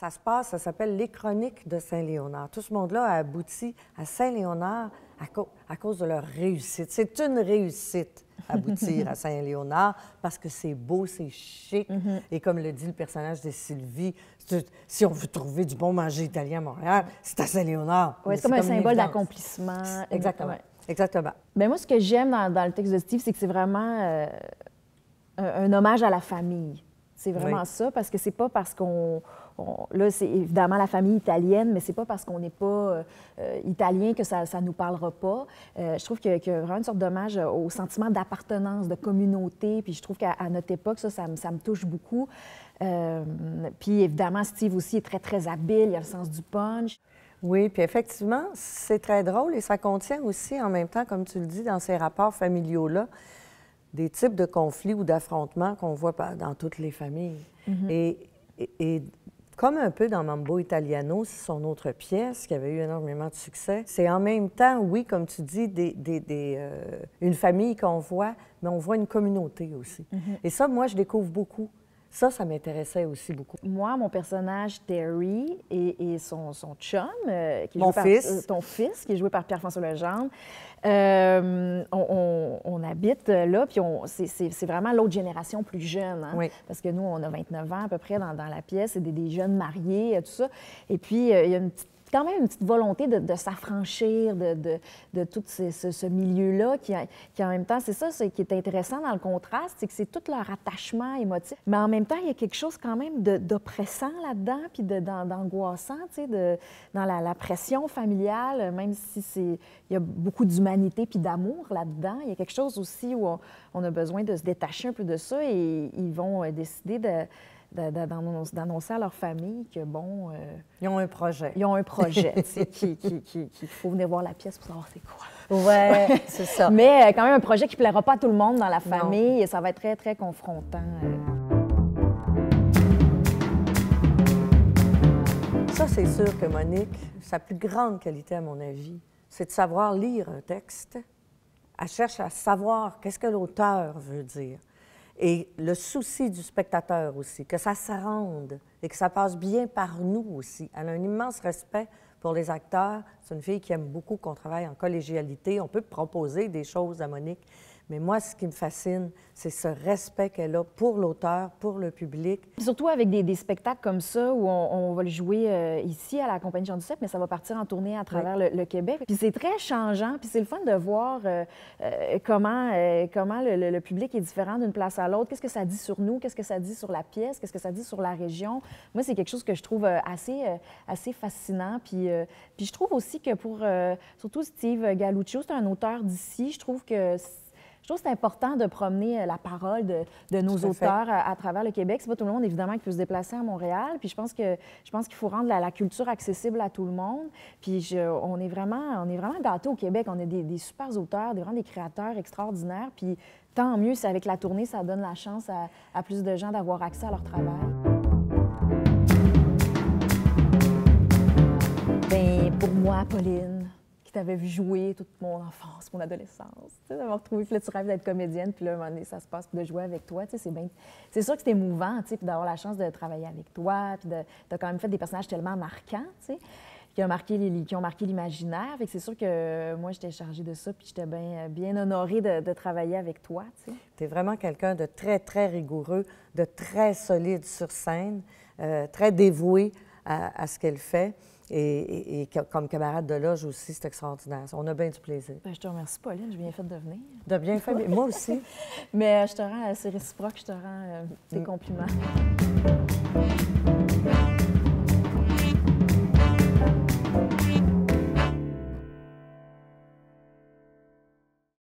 Ça se passe, ça s'appelle Les Chroniques de Saint-Léonard. Tout ce monde-là a abouti à Saint-Léonard à cause de leur réussite. C'est une réussite aboutir à Saint-Léonard parce que c'est beau, c'est chic. Et comme le dit le personnage de Sylvie, si on veut trouver du bon manger italien à Montréal, c'est à Saint-Léonard. Oui, c'est comme un symbole d'accomplissement. Exactement. Ouais. Exactement. Bien, moi, ce que j'aime dans le texte de Steve, c'est que c'est vraiment un hommage à la famille. C'est vraiment ça, parce que c'est pas parce qu'on... là, c'est évidemment la famille italienne, mais c'est pas parce qu'on n'est pas italien que ça nous parlera pas. Je trouve qu'il y a vraiment une sorte d'hommage au sentiment d'appartenance, de communauté, puis je trouve qu'à notre époque, ça me touche beaucoup. Puis évidemment, Steve aussi est très, très habile, il a le sens du punch. Oui, puis effectivement, c'est très drôle et ça contient aussi, en même temps, comme tu le dis, dans ces rapports familiaux-là, des types de conflits ou d'affrontements qu'on voit dans toutes les familles. Et comme un peu dans Mambo Italiano, c'est son autre pièce qui avait eu énormément de succès, c'est en même temps, oui, comme tu dis, une famille qu'on voit, mais on voit une communauté aussi. Et ça, moi, je découvre beaucoup. Ça m'intéressait aussi beaucoup. Moi, mon personnage, Terry, et son chum, qui est Mon joué fils. ton fils, qui est joué par Pierre-François Legendre, on habite là, puis c'est vraiment l'autre génération plus jeune. Hein? Oui. Parce que nous, on a 29 ans à peu près dans la pièce, c'est des jeunes mariés, tout ça. Et puis, il y a quand même une petite volonté de s'affranchir de tout ce milieu-là, qui en même temps, c'est ça qui est intéressant dans le contraste, c'est que c'est tout leur attachement émotif. Mais en même temps, il y a quelque chose quand même d'oppressant là-dedans, puis d'angoissant, tu sais, dans la pression familiale, même si il y a beaucoup d'humanité puis d'amour là-dedans. Il y a quelque chose aussi où on a besoin de se détacher un peu de ça et ils vont décider d'annoncer à leur famille que, bon... ils ont un projet. Ils ont un projet, tu sais, qu'il faut venir voir la pièce pour savoir c'est quoi. Oui, c'est ça. Mais quand même un projet qui ne plaira pas à tout le monde dans la famille et ça va être très, très confrontant. Ça, c'est sûr que Monique, sa plus grande qualité, à mon avis, c'est de savoir lire un texte. Elle cherche à savoir qu'est-ce que l'auteur veut dire. Et le souci du spectateur aussi, que ça se rende et que ça passe bien par nous aussi. Elle a un immense respect pour les acteurs. C'est une fille qui aime beaucoup qu'on travaille en collégialité. On peut proposer des choses à Monique. Mais moi, ce qui me fascine, c'est ce respect qu'elle a pour l'auteur, pour le public. Puis surtout avec des spectacles comme ça, où on va le jouer ici à la Compagnie Jean Duceppe, mais ça va partir en tournée à travers le Québec. Puis c'est très changeant, puis c'est le fun de voir comment le public est différent d'une place à l'autre. Qu'est-ce que ça dit sur nous? Qu'est-ce que ça dit sur la pièce? Qu'est-ce que ça dit sur la région? Moi, c'est quelque chose que je trouve assez fascinant. Puis je trouve aussi que surtout Steve Galluccio, c'est un auteur d'ici, je trouve que c'est important de promener la parole de nos auteurs à travers le Québec. C'est pas tout le monde, évidemment, qui peut se déplacer à Montréal. Puis je pense qu'il faut rendre la culture accessible à tout le monde. Puis on est vraiment gâtés au Québec. On a des super auteurs, vraiment des créateurs extraordinaires. Puis tant mieux si avec la tournée, ça donne la chance à plus de gens d'avoir accès à leur travail. Bien, pour moi, Pauline, t'avais vu jouer toute mon enfance, mon adolescence, d'avoir retrouvé, puis là, tu rêves d'être comédienne, puis là, à un moment donné, ça se passe, puis de jouer avec toi, c'est sûr que c'est émouvant, puis d'avoir la chance de travailler avec toi, puis t'as quand même fait des personnages tellement marquants, qui ont marqué l'imaginaire, fait que c'est sûr que moi, j'étais chargée de ça, puis j'étais bien honorée de travailler avec toi, Tu es vraiment quelqu'un de très, très rigoureux, de très solide sur scène, très dévoué à ce qu'elle fait. Et comme camarade de loge aussi, c'est extraordinaire. On a bien du plaisir. Bien, je te remercie, Pauline. J'ai bien fait de venir. De bien fait, moi aussi. Mais je te rends, c'est réciproque, je te rends tes compliments.